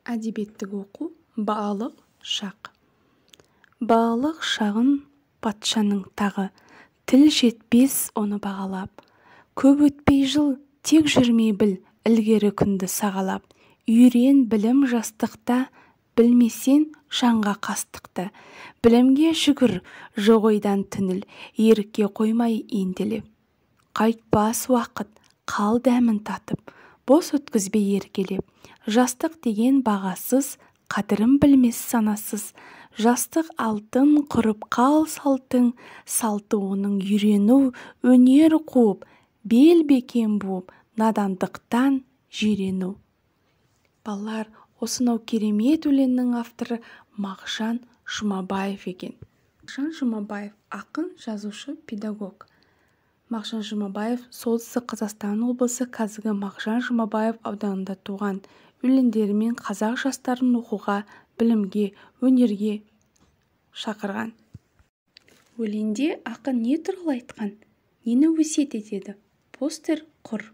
Әдебиеттік оқу балалық шақ. Балалық шағын патшаның тағы, тіл жетпес оны бағалап. Көп өтпей жыл, тек жүрмей біл, ілгері күнді сағалап. Үйрен білім жастықта, білмесен жанға қастықты. Білімге жүгір, жоқ ойдан түңіл, ерікке қоймай ентелеп. Қайтпас уақыт, қал дәмін татып, бос өткізбей еркелеп. Жастық деген бағасыз, қадірін білмес санасыз. Жастық алтын құрып қал салтың, салты оның үйрену, өнер қуып, бел бекем буып, надандықтан жирену. Балалар, осынау керемет өлеңнің авторы Мағжан Жұмабаев екен. Мағжан Жұмабаев ақын, жазушы, педагог. Мағжан Жұмабаев солтүстік Қазақстан облысы қазіргі Мағжан Жұмабаев ауданында туған. Өлеңдерімен қазақ жастарын оқуға, білімге, өнерге шақырған. Өлеңде ақын не туралы айтқан, нені өсиет етеді? Постер құр.